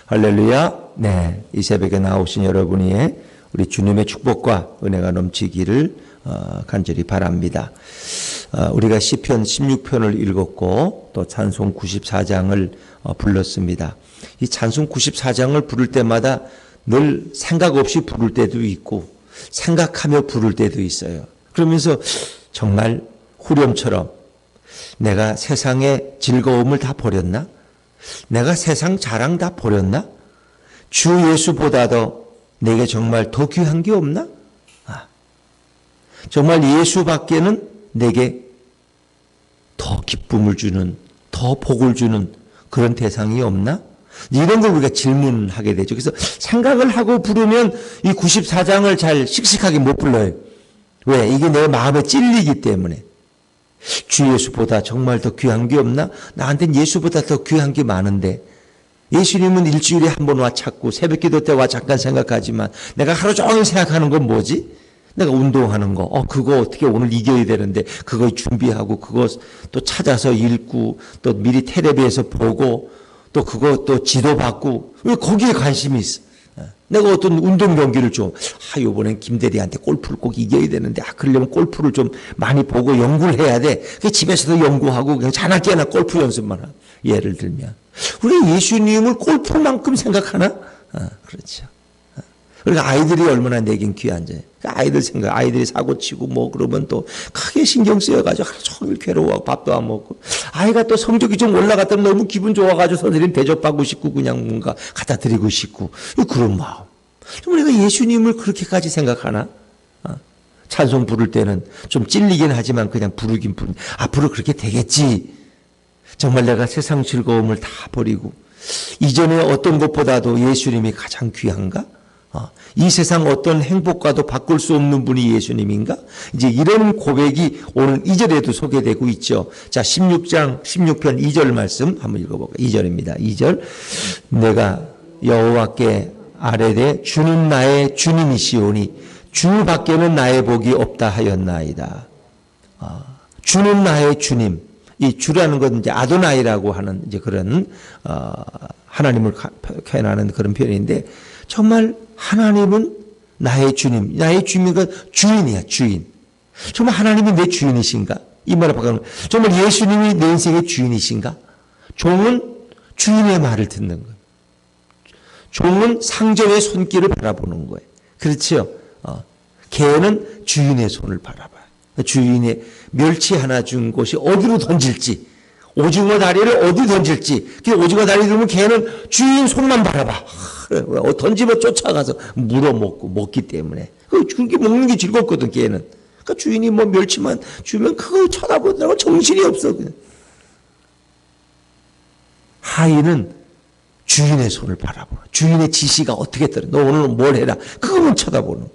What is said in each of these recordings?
할렐루야. 네, 이 새벽에 나오신 여러분이 우리 주님의 축복과 은혜가 넘치기를 간절히 바랍니다. 우리가 시편 16편을 읽었고 또 찬송 94장을 불렀습니다. 이 찬송 94장을 부를 때마다 늘 생각 없이 부를 때도 있고 생각하며 부를 때도 있어요. 그러면서 정말 후렴처럼 내가 세상의 즐거움을 다 버렸나? 내가 세상 자랑 다 버렸나? 주 예수보다도 내게 정말 더 귀한 게 없나? 정말 예수밖에는 내게 더 기쁨을 주는, 더 복을 주는 그런 대상이 없나? 이런 걸 우리가 질문하게 되죠. 그래서 생각을 하고 부르면 이 94장을 잘 씩씩하게 못 불러요. 왜? 이게 내 마음에 찔리기 때문에. 주 예수보다 정말 더 귀한 게 없나? 나한테는 예수보다 더 귀한 게 많은데 예수님은 일주일에 한 번 와 찾고 새벽 기도 때 와 잠깐 생각하지만 내가 하루 종일 생각하는 건 뭐지? 내가 운동하는 거, 그거 어떻게 오늘 이겨야 되는데 그거 준비하고 그거 또 찾아서 읽고 또 미리 텔레비에서 보고 또 그거 또 지도받고 왜 거기에 관심이 있어? 내가 어떤 운동 경기를 좀, 요번엔 김대리한테 골프를 꼭 이겨야 되는데, 그러려면 골프를 좀 많이 보고 연구를 해야 돼. 그 집에서도 연구하고 그냥 자나깨나 골프 연습만 하고. 예를 들면. 우리 예수님을 골프만큼 생각하나? 그렇죠. 그러니까 아이들이 얼마나 내겐 귀한지. 아이들 생각, 아이들이 사고치고 뭐 그러면 또 크게 신경 쓰여가지고 하루 종일 괴로워하고 밥도 안 먹고. 아이가 또 성적이 좀 올라갔다면 너무 기분 좋아가지고 선생님 대접받고 싶고 그냥 뭔가 갖다 드리고 싶고. 그런 마음. 우리가 예수님을 그렇게까지 생각하나? 찬송 부를 때는 좀 찔리긴 하지만 그냥 부르긴 앞으로 그렇게 되겠지. 정말 내가 세상 즐거움을 다 버리고 이전에 어떤 것보다도 예수님이 가장 귀한가? 이 세상 어떤 행복과도 바꿀 수 없는 분이 예수님인가? 이제 이런 고백이 오늘 2절에도 소개되고 있죠. 자, 16편 2절 말씀 한번 읽어볼까요? 2절입니다. 2절. 내가 여호와께 아뢰되 주는 나의 주님이시오니 주 밖에는 나의 복이 없다 하였나이다. 주는 나의 주님. 이 주라는 건 이제 아도나이라고 하는 이제 그런 하나님을 표현하는 그런 표현인데 정말 하나님은 나의 주님, 나의 주님은 주인이야, 주인. 정말 하나님이 내 주인이신가? 이 말을 바꾸는 정말 예수님이 내 인생의 주인이신가? 종은 주인의 말을 듣는 거예요. 종은 상전의 손길을 바라보는 거예요. 그렇죠? 개는 주인의 손을 바라봐요. 주인의 멸치 하나 준 곳이 어디로 던질지, 오징어 다리를 어디 던질지, 그 오징어 다리 들면 개는 주인 손만 바라봐. 던지면 쫓아가서 물어먹고 먹기 때문에. 그게 먹는 게 즐겁거든, 개는. 그러니까 주인이 뭐 멸치만 주면 그거 쳐다보더라고 정신이 없어. 그냥. 하인은 주인의 손을 바라보는, 주인의 지시가 어떻게 떨어. 너 오늘 뭘 해라. 그거만 쳐다보는.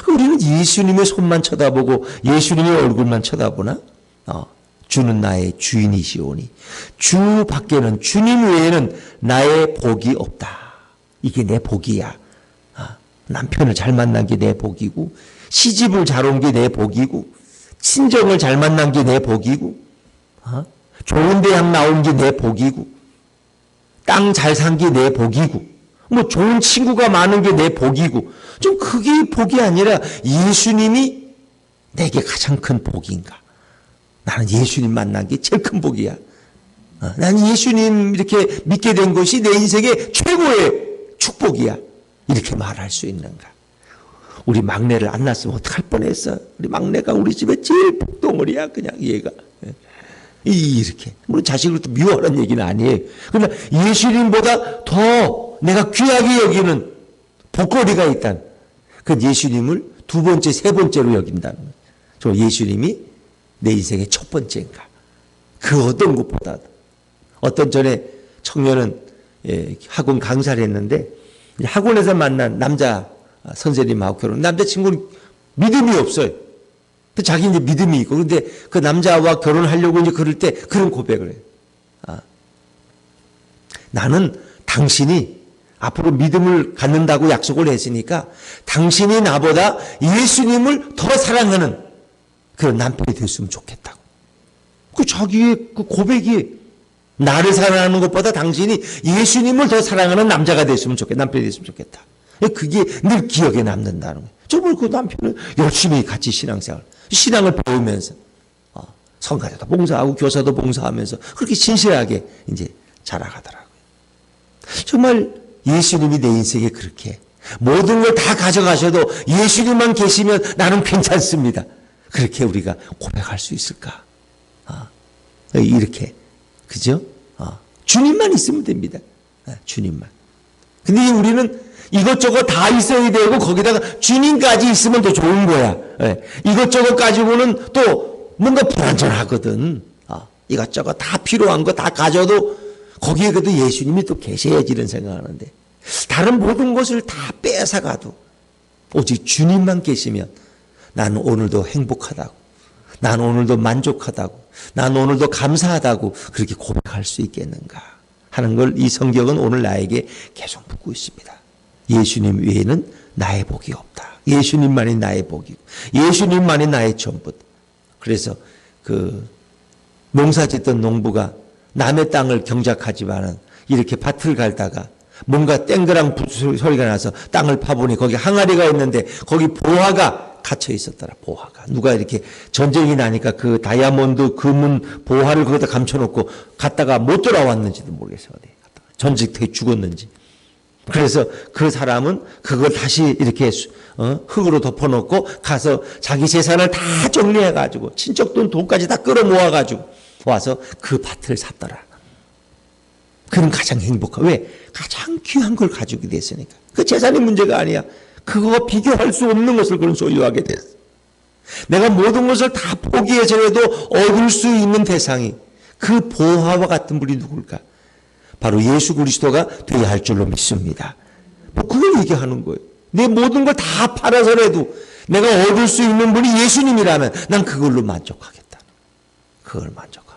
우리는 예수님의 손만 쳐다보고 예수님의 얼굴만 쳐다보나? 주는 나의 주인이시오니 주 밖에는 주님 외에는 나의 복이 없다. 이게 내 복이야. 남편을 잘 만난 게 내 복이고 시집을 잘 온 게 내 복이고 친정을 잘 만난 게 내 복이고 좋은 대학 나온 게 내 복이고 땅 잘 산 게 내 복이고 뭐 좋은 친구가 많은 게 내 복이고 좀 그게 복이 아니라 예수님이 내게 가장 큰 복인가? 나는 예수님 만난 게 제일 큰 복이야. 나는 예수님 이렇게 믿게 된 것이 내 인생의 최고의 축복이야. 이렇게 말할 수 있는가? 우리 막내를 안 낳았으면 어떡할 뻔했어. 우리 막내가 우리 집에 제일 복덩어리야. 그냥 얘가. 이렇게. 물론 자식을 또 미워하는 얘기는 아니에요. 그러나 예수님보다 더 내가 귀하게 여기는 복거리가 있다는 그 예수님을 두 번째, 세 번째로 여긴다는 거예요. 저 예수님이 내 인생의 첫 번째인가. 그 어떤 것보다도. 어떤 전에 청년은 학원 강사를 했는데 학원에서 만난 남자 선생님하고 결혼. 남자친구는 믿음이 없어요. 자기 이제 믿음이 있고. 그런데 그 남자와 결혼하려고 이제 그럴 때 그런 고백을 해요. 나는 당신이 앞으로 믿음을 갖는다고 약속을 했으니까 당신이 나보다 예수님을 더 사랑하는 그런 남편이 됐으면 좋겠다고. 그 자기의 그 고백이 나를 사랑하는 것보다 당신이 예수님을 더 사랑하는 남자가 됐으면 좋겠다. 남편이 됐으면 좋겠다. 그게 늘 기억에 남는다는 거예요. 정말 그 남편은 열심히 같이 신앙을 배우면서 성가대도 봉사하고 교사도 봉사하면서 그렇게 신실하게 이제 자라가더라고요. 정말 예수님이 내 인생에 그렇게 모든 걸 다 가져가셔도 예수님만 계시면 나는 괜찮습니다. 그렇게 우리가 고백할 수 있을까? 이렇게 그죠? 주님만 있으면 됩니다. 주님만. 근데 우리는 이것저것 다 있어야 되고 거기다가 주님까지 있으면 더 좋은 거야. 이것저것 가지고는 또 뭔가 불안전하거든. 이것저것 다 필요한 거 다 가져도 거기에 그래도 예수님이 또 계셔야지 이런 생각하는데 다른 모든 것을 다 뺏어가도 오직 주님만 계시면 나는 오늘도 행복하다고, 나는 오늘도 만족하다고, 나는 오늘도 감사하다고 그렇게 고백할 수 있겠는가 하는 걸 이 성경은 오늘 나에게 계속 묻고 있습니다. 예수님 외에는 나의 복이 없다. 예수님만이 나의 복이고 예수님만이 나의 전부. 그래서 그 농사 짓던 농부가 남의 땅을 경작하지만은 이렇게 밭을 갈다가 뭔가 땡그랑 소리가 나서 땅을 파보니 거기 항아리가 있는데 거기 보화가 갇혀 있었더라. 보화가. 누가 이렇게 전쟁이 나니까 그 다이아몬드 금은 보화를 거기다 감춰놓고 갔다가 못 돌아왔는지도 모르겠어요. 어디 갔다가 전직되게 죽었는지. 그래서 그 사람은 그걸 다시 이렇게 흙으로 덮어놓고 가서 자기 재산을 다 정리해가지고 친척 돈까지 다 끌어모아가지고 와서 그 밭을 샀더라. 그는 가장 행복한. 왜? 가장 귀한 걸 가지고 됐으니까. 그 재산이 문제가 아니야. 그거와 비교할 수 없는 것을 그는 소유하게 됐어. 내가 모든 것을 다 포기해서라도 얻을 수 있는 대상이 그 보화와 같은 분이 누굴까? 바로 예수 그리스도가 되어야 할 줄로 믿습니다. 뭐 그걸 얘기하는 거예요. 내 모든 걸 다 팔아서라도 내가 얻을 수 있는 분이 예수님이라면 난 그걸로 만족하겠다. 그걸 만족하겠다.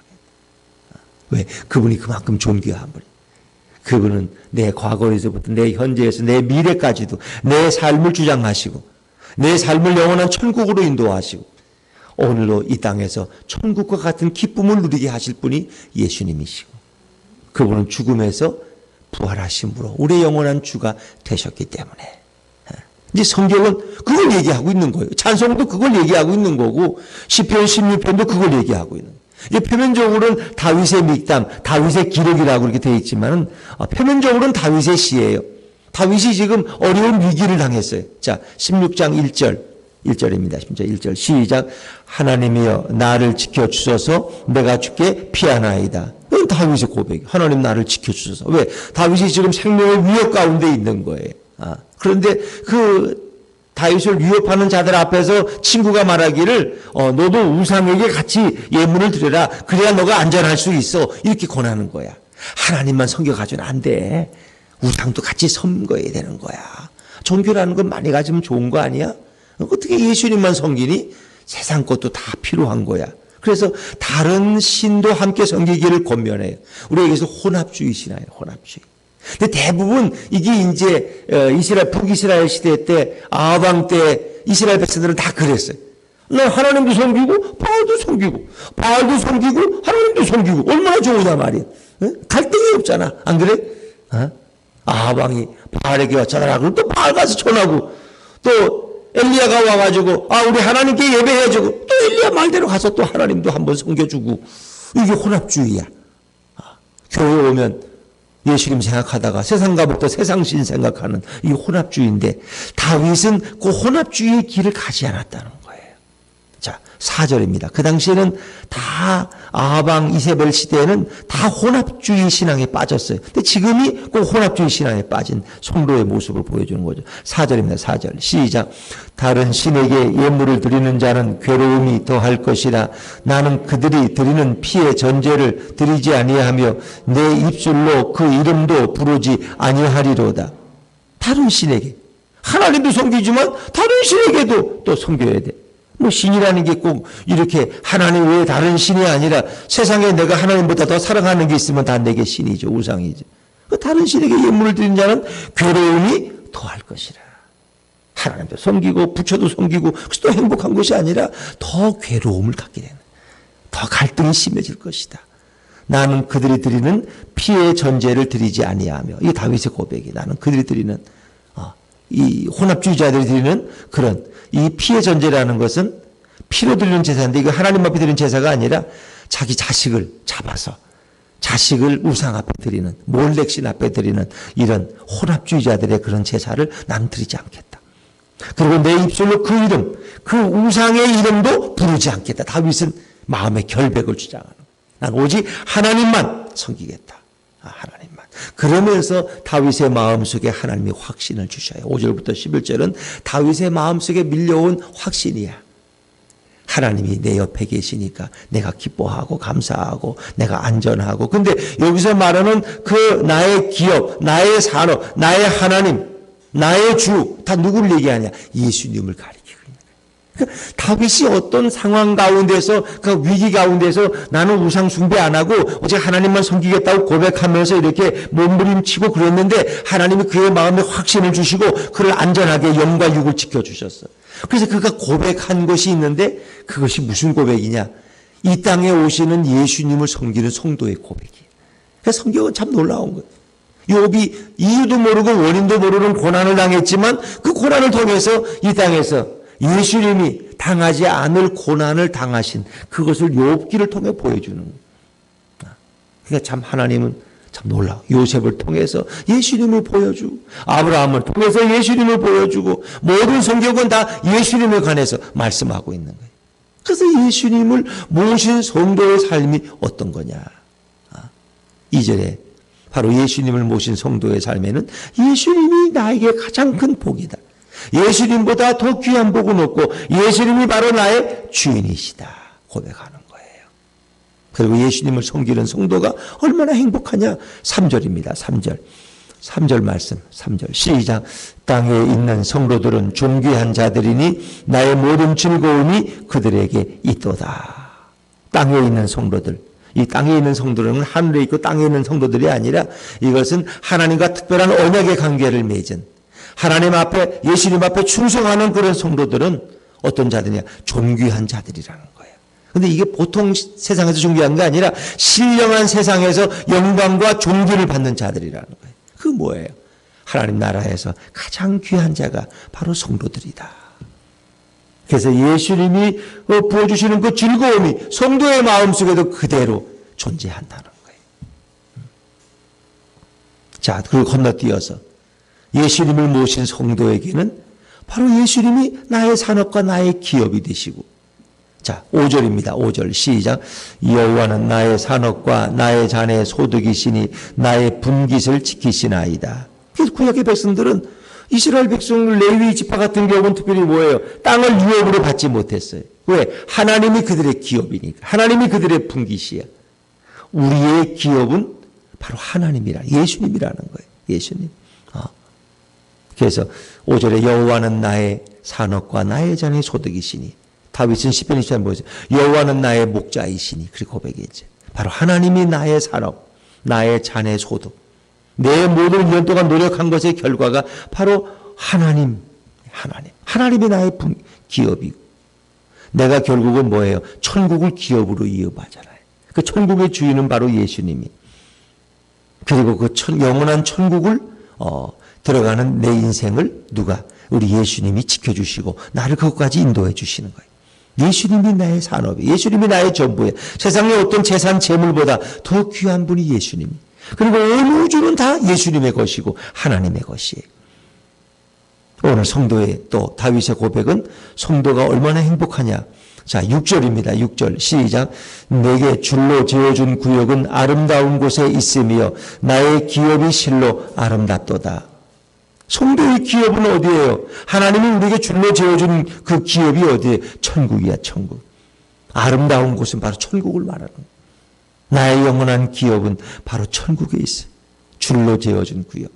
왜? 그분이 그만큼 존귀한 분이. 그분은 내 과거에서부터 내 현재에서 내 미래까지도 내 삶을 주장하시고 내 삶을 영원한 천국으로 인도하시고 오늘도 이 땅에서 천국과 같은 기쁨을 누리게 하실 분이 예수님이시고 그분은 죽음에서 부활하심으로 우리의 영원한 주가 되셨기 때문에 이제 성경은 그걸 얘기하고 있는 거예요. 찬송도 그걸 얘기하고 있는 거고 시편 16편도 그걸 얘기하고 있는 거예요. 이게 표면적으로는 다윗의 믹담, 다윗의 기록이라고 이렇게 되어 있지만은 표면적으로는 다윗의 시예요. 다윗이 지금 어려운 위기를 당했어요. 자, 16장 1절입니다. 16장 1절 시작. 하나님이여 나를 지켜주소서 내가 주께 피하나이다. 이건 다윗의 고백이에요. 하나님 나를 지켜주소서. 왜? 다윗이 지금 생명의 위협 가운데 있는 거예요. 그런데 그 다윗을 위협하는 자들 앞에서 친구가 말하기를 너도 우상에게 같이 예물을 드려라. 그래야 너가 안전할 수 있어. 이렇게 권하는 거야. 하나님만 섬겨가지고는 안 돼. 우상도 같이 섬겨야 되는 거야. 종교라는 건 많이 가지면 좋은 거 아니야? 어떻게 예수님만 섬기니? 세상 것도 다 필요한 거야. 그래서 다른 신도 함께 섬기기를 권면해요. 우리에게서 혼합주의 신화예요. 혼합주의. 근데 대부분 이게 이제 북이스라엘 시대 때 아합 때 이스라엘 백성들은 다 그랬어요. 나 하나님도 섬기고 바알도 섬기고 바알도 섬기고 하나님도 섬기고 얼마나 좋으냐 말이야. 갈등이 없잖아. 안 그래? 아합 왕이 바알에게 왔잖아. 그럼 또 바알 가서 전하고 또 엘리야가 와가지고 우리 하나님께 예배해주고 또 엘리야 말대로 가서 또 하나님도 한번 섬겨주고 이게 혼합주의야. 교회 오면 예수님 생각하다가 세상 가부터 세상신 생각하는 이 혼합주의인데 다윗은 그 혼합주의의 길을 가지 않았다는 거예요. 자, 4절입니다. 그 당시에는 다 아합 왕 이세벨 시대에는 다 혼합주의 신앙에 빠졌어요. 근데 지금이 그 혼합주의 신앙에 빠진 성도의 모습을 보여주는 거죠. 4절입니다. 4절 시작. 다른 신에게 예물을 드리는 자는 괴로움이 더할 것이라. 나는 그들이 드리는 피의 전제를 드리지 아니하며 내 입술로 그 이름도 부르지 아니하리로다. 다른 신에게 하나님도 섬기지만 다른 신에게도 또 섬겨야 돼. 뭐 신이라는 게 꼭 이렇게 하나님 외에 다른 신이 아니라 세상에 내가 하나님보다 더 사랑하는 게 있으면 다 내게 신이죠. 우상이죠. 그 다른 신에게 예물을 드린 자는 괴로움이 더할 것이라. 하나님도 섬기고 부처도 섬기고 그래서 또 행복한 것이 아니라 더 괴로움을 갖게 되는, 더 갈등이 심해질 것이다. 나는 그들이 드리는 피의 전제를 드리지 아니하며. 이 다윗의 고백이 나는 그들이 드리는 이 혼합주의자들이 드리는 그런 이 피의 전제라는 것은 피로 드리는 제사인데 이거 하나님 앞에 드리는 제사가 아니라 자기 자식을 잡아서 자식을 우상 앞에 드리는 몰렉신 앞에 드리는 이런 혼합주의자들의 그런 제사를 나는 드리지 않겠다. 그리고 내 입술로 그 이름, 그 우상의 이름도 부르지 않겠다. 다윗은 마음의 결백을 주장하는. 난 오직 하나님만 섬기겠다. 하나님만. 그러면서 다윗의 마음속에 하나님이 확신을 주셔요. 5절부터 11절은 다윗의 마음속에 밀려온 확신이야. 하나님이 내 옆에 계시니까 내가 기뻐하고 감사하고 내가 안전하고. 근데 여기서 말하는 그 나의 기업, 나의 산업, 나의 하나님, 나의 주, 다 누구를 얘기하냐? 예수님을 가리키고 있는 거예요. 그러니까 다윗이 어떤 상황 가운데서, 그 위기 가운데서 나는 우상 숭배 안 하고 오직 하나님만 섬기겠다고 고백하면서 이렇게 몸부림치고 그랬는데 하나님이 그의 마음에 확신을 주시고 그를 안전하게 영과 육을 지켜주셨어요. 그래서 그가 고백한 것이 있는데 그것이 무슨 고백이냐? 이 땅에 오시는 예수님을 섬기는 성도의 고백이에요. 그래서 성경은 참 놀라운 거예요. 욥이 이유도 모르고 원인도 모르는 고난을 당했지만 그 고난을 통해서 이 땅에서 예수님이 당하지 않을 고난을 당하신 그것을 욥기를 통해 보여주는 거예요. 그러니까 참 하나님은 참 놀라워. 요셉을 통해서 예수님을 보여주고 아브라함을 통해서 예수님을 보여주고 모든 성경은 다 예수님에 관해서 말씀하고 있는 거예요. 그래서 예수님을 모신 성도의 삶이 어떤 거냐. 2절에 바로 예수님을 모신 성도의 삶에는 예수님이 나에게 가장 큰 복이다. 예수님보다 더 귀한 복은 없고 예수님이 바로 나의 주인이시다. 고백하는 거예요. 그리고 예수님을 섬기는 성도가 얼마나 행복하냐. 3절입니다. 3절 말씀. 3절 시작. 땅에 있는 성도들은 존귀한 자들이니 나의 모든 즐거움이 그들에게 있도다. 땅에 있는 성도들. 이 땅에 있는 성도들은 하늘에 있고 땅에 있는 성도들이 아니라 이것은 하나님과 특별한 언약의 관계를 맺은 하나님 앞에 예수님 앞에 충성하는 그런 성도들은 어떤 자들이냐? 존귀한 자들이라는 거예요. 그런데 이게 보통 세상에서 존귀한 게 아니라 신령한 세상에서 영광과 존귀를 받는 자들이라는 거예요. 그 뭐예요? 하나님 나라에서 가장 귀한 자가 바로 성도들이다. 그래서 예수님이 부어주시는 그 즐거움이 성도의 마음속에도 그대로 존재한다는 거예요. 자, 그걸 건너뛰어서 예수님을 모신 성도에게는 바로 예수님이 나의 산업과 나의 기업이 되시고, 자, 5절입니다. 5절 시작. 여호와는 나의 산업과 나의 잔의 소득이시니 나의 분깃을 지키시나이다. 그래서 구약의 백성들은 이스라엘 백성 레위 지파 같은 경우는 특별히 뭐예요? 땅을 유업으로 받지 못했어요. 왜? 하나님이 그들의 기업이니까. 하나님이 그들의 분깃이야. 우리의 기업은 바로 하나님이라, 예수님이라는 거예요. 예수님. 그래서 5절에 여호와는 나의 산업과 나의 잔의 소득이시니, 다윗은 시편 24편 보세요. 여호와는 나의 목자이시니, 그렇게 고백했죠. 바로 하나님이 나의 산업, 나의 잔의 소득. 내 모든 2년 동안 노력한 것의 결과가 바로 하나님이 나의 기업이고, 내가 결국은 뭐예요? 천국을 기업으로 이어받잖아요. 그 천국의 주인은 바로 예수님이. 그리고 그 영원한 천국을 들어가는 내 인생을 누가? 우리 예수님이 지켜주시고 나를 그것까지 인도해 주시는 거예요. 예수님이 나의 산업이, 예수님이 나의 전부예요. 세상의 어떤 재산, 재물보다 더 귀한 분이 예수님. 그리고 온 우주는 다 예수님의 것이고 하나님의 것이에요. 오늘 성도의 또 다윗의 고백은 성도가 얼마나 행복하냐. 자, 6절입니다. 6절 시작. 내게 줄로 지어준 구역은 아름다운 곳에 있으며 나의 기업이 실로 아름답도다. 성도의 기업은 어디예요? 하나님이 우리에게 줄로 지어준 그 기업이 어디예요? 천국이야, 천국. 아름다운 곳은 바로 천국을 말하는 거예요. 나의 영원한 기업은 바로 천국에 있어요. 줄로 지어준 구역.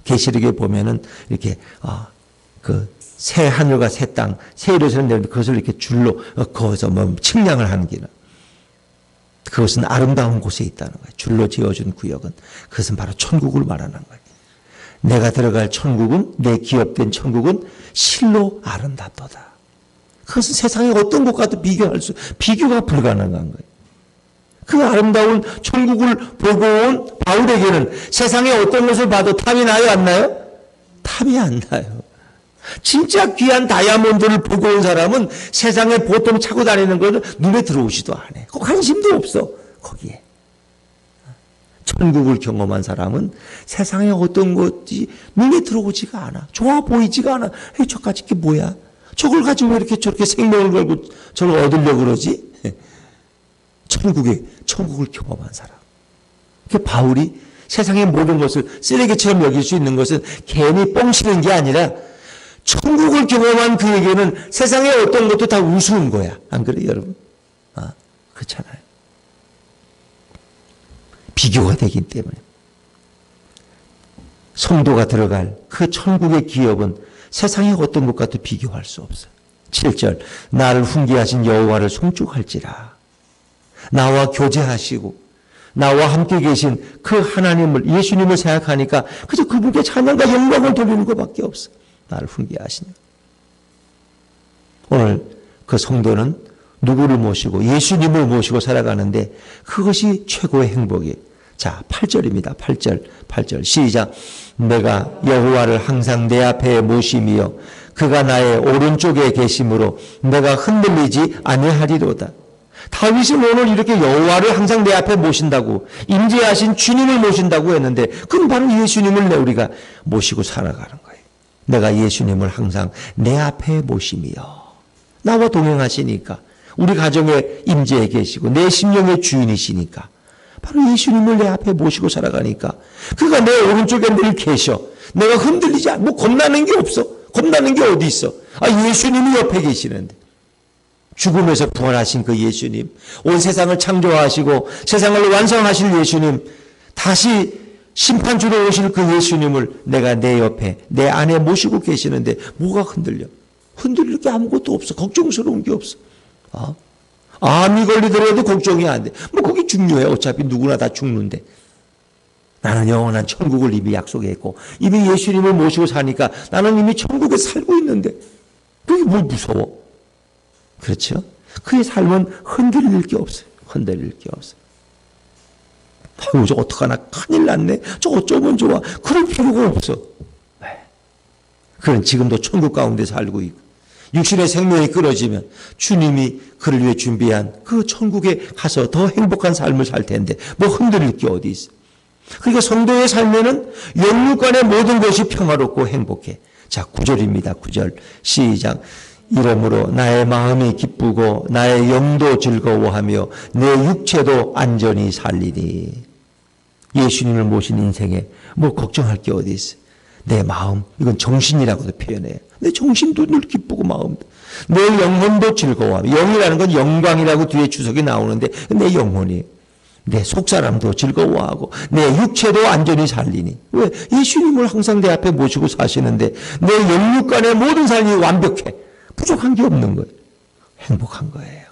계시록에 보면은 이렇게 그 새 하늘과 새 땅, 새 이루어지는 데인데 그것을 이렇게 줄로 그어서 뭐 측량을 하는 기는. 그것은 아름다운 곳에 있다는 거예요. 줄로 지어준 구역은 그것은 바로 천국을 말하는 거예요. 내가 들어갈 천국은, 내 기업된 천국은 실로 아름답도다. 그것은 세상의 어떤 곳과도 비교가 불가능한 거예요. 그 아름다운 천국을 보고 온 바울에게는 세상에 어떤 것을 봐도 탐이 나요, 안 나요? 탐이 안 나요. 진짜 귀한 다이아몬드를 보고 온 사람은 세상에 보통 차고 다니는 것은 눈에 들어오지도 않아요. 관심도 없어, 거기에. 천국을 경험한 사람은 세상에 어떤 것이 눈에 들어오지가 않아. 좋아 보이지가 않아. 에이, 저까지 게 뭐야? 저걸 가지고 왜 이렇게 저렇게 생명을 걸고 저걸 얻으려고 그러지? 천국을 경험한 사람. 그 바울이 세상의 모든 것을 쓰레기처럼 여길 수 있는 것은 괜히 뻥치는 게 아니라 천국을 경험한 그에게는 세상의 어떤 것도 다 우스운 거야. 안 그래요, 여러분? 그렇잖아요. 비교가 되기 때문에. 성도가 들어갈 그 천국의 기업은 세상의 어떤 것과도 비교할 수 없어요. 7절, 나를 훈계하신 여호와를 송축할지라. 나와 교제하시고 나와 함께 계신 그 하나님을, 예수님을 생각하니까 그저 그분께 찬양과 영광을 돌리는 것밖에 없어. 나를 훈계하시니. 오늘 그 성도는 누구를 모시고 예수님을 모시고 살아가는데 그것이 최고의 행복이에요. 자, 8절입니다. 8절 시작. 내가 여호와를 항상 내 앞에 모심이여 그가 나의 오른쪽에 계심으로 내가 흔들리지 아니하리로다. 다윗은 오늘 이렇게 여호와를 항상 내 앞에 모신다고, 임재하신 주님을 모신다고 했는데 그건 바로 예수님을 우리가 모시고 살아가는 거예요. 내가 예수님을 항상 내 앞에 모심이여. 나와 동행하시니까, 우리 가정에 임재해 계시고 내 심령의 주인이시니까 바로 예수님을 내 앞에 모시고 살아가니까 그가 내 오른쪽에 늘 계셔. 내가 흔들리지 않아. 뭐 겁나는 게 없어. 겁나는 게 어디 있어. 예수님이 옆에 계시는데. 죽음에서 부활하신 그 예수님, 온 세상을 창조하시고 세상을 완성하실 예수님, 다시 심판주로 오실 그 예수님을 내가 내 옆에, 내 안에 모시고 계시는데 뭐가 흔들려? 흔들릴 게 아무것도 없어. 걱정스러운 게 없어. 암이 걸리더라도 걱정이 안 돼. 뭐 그게 중요해. 어차피 누구나 다 죽는데. 나는 영원한 천국을 이미 약속했고 이미 예수님을 모시고 사니까 나는 이미 천국에 살고 있는데 그게 뭘 무서워? 그렇죠? 그의 삶은 흔들릴 게 없어요. 흔들릴 게 없어요. 아이고, 저 어떡하나. 큰일 났네. 저 어쩌면 좋아. 그럴 필요가 없어. 그는 지금도 천국 가운데 살고 있고 육신의 생명이 끊어지면 주님이 그를 위해 준비한 그 천국에 가서 더 행복한 삶을 살 텐데 뭐 흔들릴 게 어디 있어. 그러니까 성도의 삶에는 영육간의 모든 것이 평화롭고 행복해. 자, 9절입니다. 9절 시작. 이러므로 나의 마음이 기쁘고 나의 영도 즐거워하며 내 육체도 안전히 살리니. 예수님을 모신 인생에 뭐 걱정할 게 어디 있어. 내 마음, 이건 정신이라고도 표현해요. 내 정신도 늘 기쁘고 마음도. 내 영혼도 즐거워하며. 영이라는 건 영광이라고 뒤에 주석이 나오는데 내 영혼이. 내 속사람도 즐거워하고 내 육체도 안전히 살리니. 왜? 예수님을 항상 내 앞에 모시고 사시는데 내 영육간의 모든 삶이 완벽해. 부족한 게 없는 거예요. 행복한 거예요.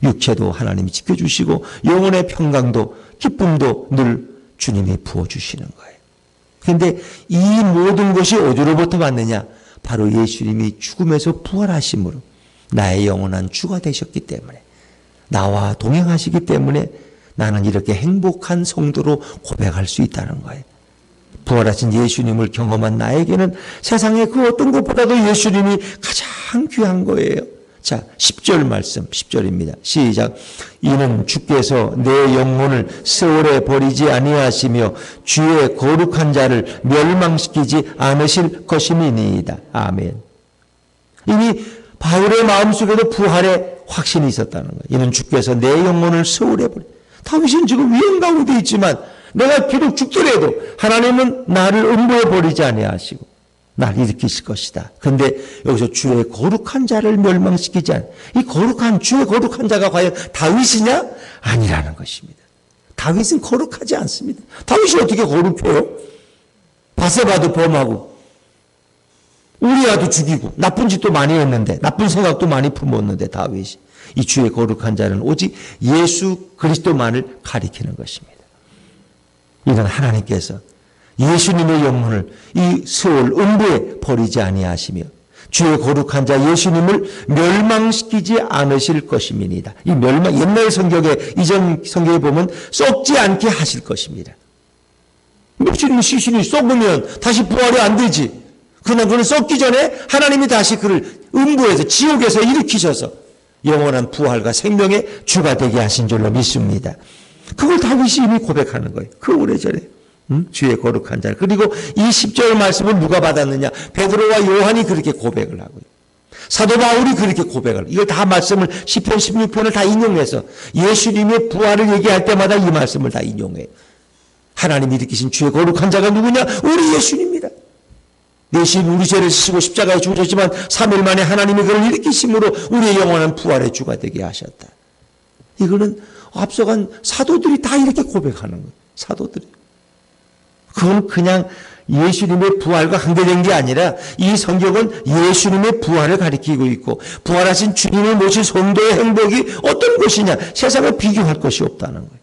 육체도 하나님이 지켜주시고 영혼의 평강도 기쁨도 늘 주님이 부어주시는 거예요. 그런데 이 모든 것이 어디로부터 왔느냐? 바로 예수님이 죽음에서 부활하심으로 나의 영원한 주가 되셨기 때문에, 나와 동행하시기 때문에 나는 이렇게 행복한 성도로 고백할 수 있다는 거예요. 부활하신 예수님을 경험한 나에게는 세상의 그 어떤 것보다도 예수님이 가장 귀한 거예요. 자, 10절 말씀, 10절입니다. 시작. 이는 주께서 내 영혼을 세월에 버리지 아니하시며 주의 거룩한 자를 멸망시키지 않으실 것임이니이다. 아멘. 이미 바울의 마음속에도 부활의 확신이 있었다는 거예요. 이는 주께서 내 영혼을 세월에 버리. 다윗은 지금 위험 가운데 있지만 내가 비록 죽더라도 하나님은 나를 음부에 버리지 아니하시고 나를 일으키실 것이다. 그런데 여기서 주의 거룩한 자를 멸망시키지 않. 이 거룩한 주의 거룩한 자가 과연 다윗이냐? 아니라는 것입니다. 다윗은 거룩하지 않습니다. 다윗이 어떻게 거룩해요? 바세바도 범하고 우리아도 죽이고 나쁜 짓도 많이 했는데 나쁜 생각도 많이 품었는데 다윗이. 이 주의 거룩한 자는 오직 예수 그리스도만을 가리키는 것입니다. 이는 하나님께서 예수님의 영혼을 이 세월 음부에 버리지 아니하시며 주의 거룩한 자 예수님을 멸망시키지 않으실 것입니다. 이 멸망, 옛날 성경에, 이전 성경에 보면 썩지 않게 하실 것입니다. 육신이 시신이 썩으면 다시 부활이 안 되지. 그러나 그는 썩기 전에 하나님이 다시 그를 음부에서, 지옥에서 일으키셔서 영원한 부활과 생명의 주가 되게 하신 줄로 믿습니다. 그걸 다윗이 이미 고백하는 거예요. 그 오래전에. 주의 거룩한 자. 그리고 이 10절 말씀을 누가 받았느냐? 베드로와 요한이 그렇게 고백을 하고요. 사도 바울이 그렇게 고백을. 이걸 다 말씀을 10편, 16편을 다 인용해서 예수님의 부활을 얘기할 때마다 이 말씀을 다 인용해요. 하나님이 일으키신 주의 거룩한 자가 누구냐? 우리 예수님입니다. 내신 우리 죄를 지시고 십자가에 죽으셨지만 3일 만에 하나님이 그를 일으키심으로 우리의 영원한 부활의 주가 되게 하셨다. 이거는 앞서간 사도들이 다 이렇게 고백하는 거예요. 사도들이. 그건 그냥 예수님의 부활과 관계된 게 아니라 이 성경은 예수님의 부활을 가리키고 있고 부활하신 주님을 모신 성도의 행복이 어떤 것이냐? 세상에 비교할 것이 없다는 거예요.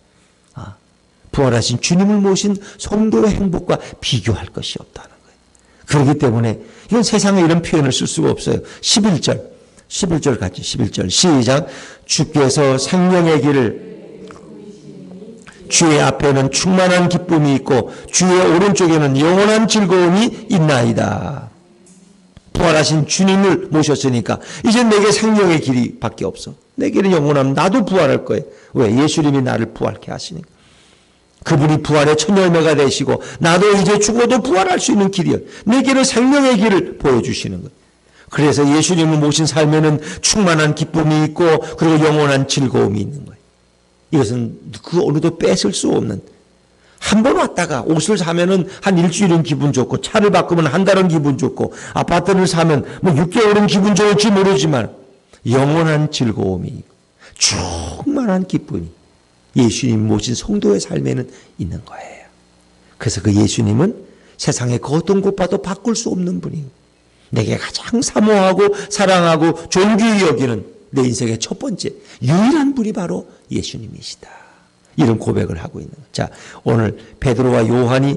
부활하신 주님을 모신 성도의 행복과 비교할 것이 없다는 거예요. 그렇기 때문에 이건 세상에 이런 표현을 쓸 수가 없어요. 11절 같이 11절 시작. 주께서 생명의 길을 주의 앞에는 충만한 기쁨이 있고 주의 오른쪽에는 영원한 즐거움이 있나이다. 부활하신 주님을 모셨으니까 이제 내게 생명의 길이 밖에 없어. 내게는 영원함. 나도 부활할 거예요. 왜? 예수님이 나를 부활케 하시니까. 그분이 부활의 첫 열매가 되시고 나도 이제 죽어도 부활할 수 있는 길이요. 내게는 생명의 길을 보여주시는 거예요. 그래서 예수님을 모신 삶에는 충만한 기쁨이 있고 그리고 영원한 즐거움이 있는 거예요. 이것은 그 어느도 뺏을 수 없는, 한 번 왔다가 옷을 사면은 한 일주일은 기분 좋고 차를 바꾸면 한 달은 기분 좋고 아파트를 사면 뭐 6개월은 기분 좋을지 모르지만 영원한 즐거움이 있고 충만한 기쁨이 예수님 모신 성도의 삶에는 있는 거예요. 그래서 그 예수님은 세상의 그 어떤 것과도 바꿀 수 없는 분이에요. 내게 가장 사모하고 사랑하고 존귀히 여기는 내 인생의 첫 번째 유일한 분이 바로 예수님이시다. 이런 고백을 하고 있는 거예요. 자, 오늘 베드로와 요한이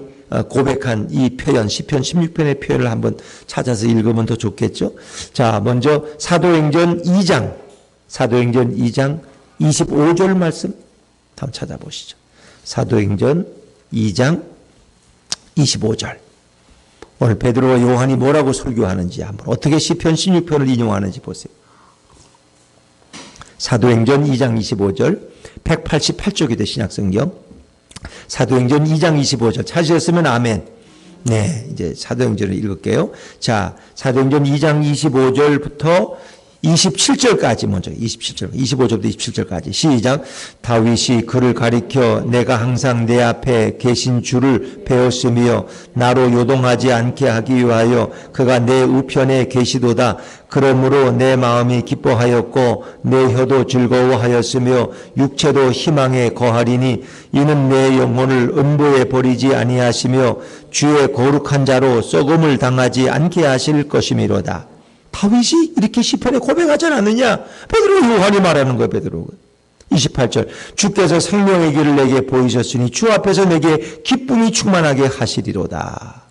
고백한 이 표현, 시편 16편의 표현을 한번 찾아서 읽으면 더 좋겠죠. 자, 먼저 사도행전 2장 25절 말씀 한번 찾아보시죠. 사도행전 2장 25절. 오늘 베드로와 요한이 뭐라고 설교하는지 한번, 어떻게 시편 16편을 인용하는지 보세요. 사도행전 2장 25절, 188쪽이 신약성경. 사도행전 2장 25절 찾으셨으면 아멘. 네, 이제 사도행전을 읽을게요. 자, 사도행전 2장 25절부터 27절까지 먼저 25절부터 27절까지 시작. 다윗이 그를 가리켜 내가 항상 내 앞에 계신 주를 배웠으며 나로 요동하지 않게 하기 위하여 그가 내 우편에 계시도다. 그러므로 내 마음이 기뻐하였고 내 혀도 즐거워하였으며 육체도 희망에 거하리니 이는 내 영혼을 음부에 버리지 아니하시며 주의 거룩한 자로 썩음을 당하지 않게 하실 것이미로다. 다윗이 이렇게 시편에 고백하지 않느냐? 베드로 요한이 말하는 거예요. 베드로가. 28절 주께서 생명의 길을 내게 보이셨으니 주 앞에서 내게 기쁨이 충만하게 하시리로다.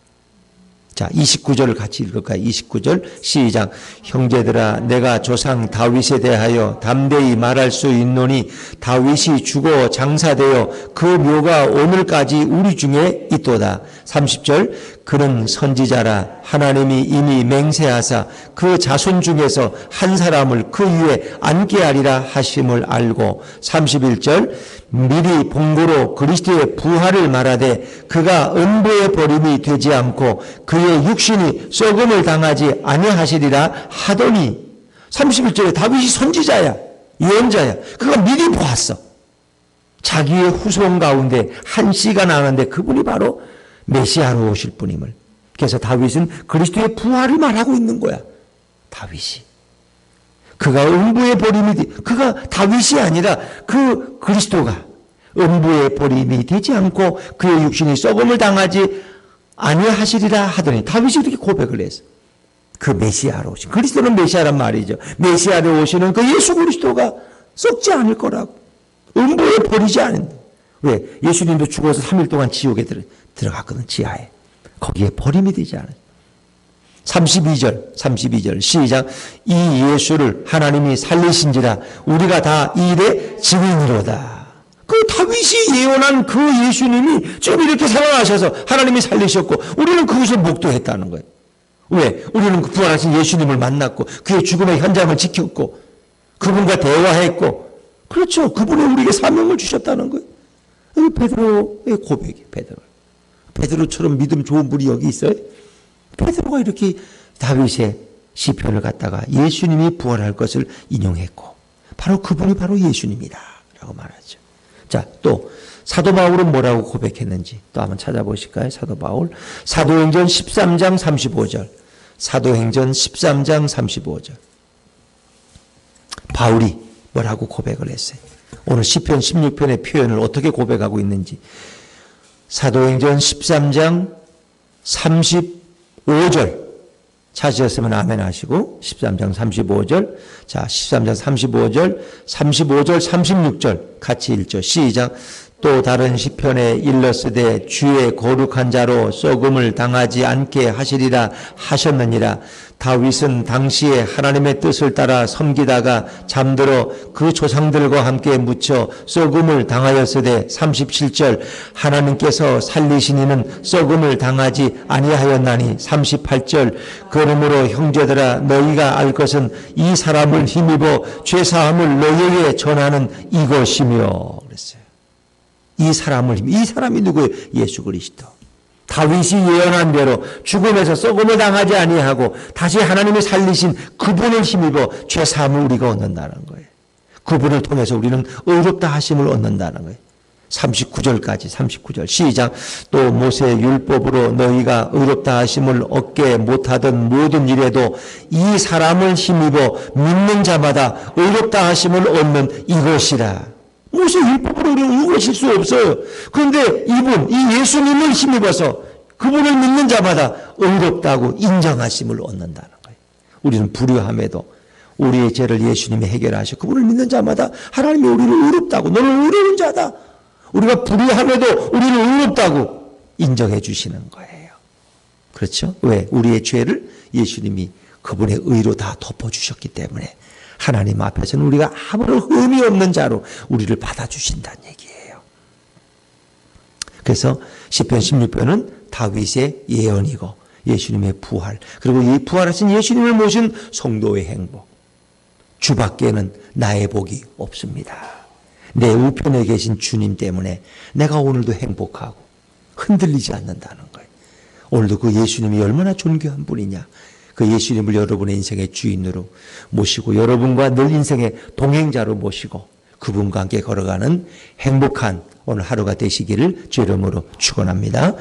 자, 29절을 같이 읽을까요? 29절 시작. 형제들아 내가 조상 다윗에 대하여 담대히 말할 수 있노니 다윗이 죽어 장사되어 그 묘가 오늘까지 우리 중에 있도다. 30절 그는 선지자라 하나님이 이미 맹세하사 그 자손 중에서 한 사람을 그 위에 앉게 하리라 하심을 알고 31절 미리 본고로 그리스도의 부활을 말하되 그가 음부의 버림이 되지 않고 그의 육신이 썩음을 당하지 아니하시리라 하더니 31절에 다윗이 선지자야, 예언자야. 그가 미리 보았어. 자기의 후손 가운데 한 씨가 나는데 그분이 바로 메시아로 오실 분임을. 그래서 다윗은 그리스도의 부활을 말하고 있는 거야. 다윗이. 그가 음부의 버림이, 그가 다윗이 아니라 그 그리스도가 음부의 버림이 되지 않고 그의 육신이 썩음을 당하지 아니하시리라 하더니 다윗이 이렇게 고백을 했어. 그 메시아로 오신, 그리스도는 메시아란 말이죠. 메시아로 오시는 그 예수 그리스도가 썩지 않을 거라고. 음부에 버리지 않는다. 왜? 예수님도 죽어서 3일 동안 지옥에 들어갔거든, 지하에. 거기에 버림이 되지 않아요. 32절 시작. 이 예수를 하나님이 살리신지라 우리가 다 이 일의 증인이로다. 그 다윗이 예언한 그 예수님이 지금 이렇게 살아나셔서 하나님이 살리셨고 우리는 그것을 목도했다는 거예요. 왜? 우리는 그 부활하신 예수님을 만났고 그의 죽음의 현장을 지켰고 그분과 대화했고 그렇죠. 그분이 우리에게 사명을 주셨다는 거예요. 베드로의 고백이 베드로처럼 믿음 좋은 분이 여기 있어요. 베드로가 이렇게 다윗의 시편을 갖다가 예수님이 부활할 것을 인용했고 바로 그분이 바로 예수님이다 라고 말하죠. 자, 또 사도 바울은 뭐라고 고백했는지 또 한번 찾아보실까요? 사도 바울 사도행전 13장 35절 사도행전 13장 35절 바울이 뭐라고 고백을 했어요? 오늘 시편 16편의 표현을 어떻게 고백하고 있는지 사도행전 13장 35절 찾으셨으면 아멘 하시고 13장 35절 자 13장 35절 36절 같이 읽죠. 시작. 또 다른 시편에 일렀으되 주의 거룩한 자로 썩음을 당하지 않게 하시리라 하셨느니라. 다윗은 당시에 하나님의 뜻을 따라 섬기다가 잠들어 그 조상들과 함께 묻혀 썩음을 당하였으되 37절 하나님께서 살리시니는 썩음을 당하지 아니하였나니 38절 그러므로 형제들아 너희가 알 것은 이 사람을 힘입어 죄사함을 너희에게 전하는 이것이며 그랬어요. 이 사람이 누구예요? 예수 그리스도. 다윗이 예언한 대로 죽음에서 썩음을 당하지 아니하고 다시 하나님이 살리신 그분을 힘입어 죄사함을 우리가 얻는다는 거예요. 그분을 통해서 우리는 의롭다 하심을 얻는다는 거예요. 39절 시작. 또 모세의 율법으로 너희가 의롭다 하심을 얻게 못하던 모든 일에도 이 사람을 힘입어 믿는 자마다 의롭다 하심을 얻는 이것이라. 모세 율법으로 우리는 의로워질 수 없어요. 그런데 이 예수님을 힘입어서 그분을 믿는 자마다 의롭다고 인정하심을 얻는다는 거예요. 우리는 불의함에도 우리의 죄를 예수님이 해결하시고 그분을 믿는 자마다 하나님이 우리를 의롭다고 너는 의로운 자다. 우리가 불의함에도 우리는 의롭다고 인정해 주시는 거예요. 그렇죠? 왜? 우리의 죄를 예수님이 그분의 의로 다 덮어주셨기 때문에 하나님 앞에서는 우리가 아무런 흠이 없는 자로 우리를 받아주신다는 얘기예요. 그래서 시편 16편은 다윗의 예언이고 예수님의 부활 그리고 이 부활하신 예수님을 모신 성도의 행복 주밖에는 나의 복이 없습니다. 내 우편에 계신 주님 때문에 내가 오늘도 행복하고 흔들리지 않는다는 거예요. 오늘도 그 예수님이 얼마나 존귀한 분이냐 그 예수님을 여러분의 인생의 주인으로 모시고 여러분과 늘 인생의 동행자로 모시고 그분과 함께 걸어가는 행복한 오늘 하루가 되시기를 주 이름으로 축원합니다.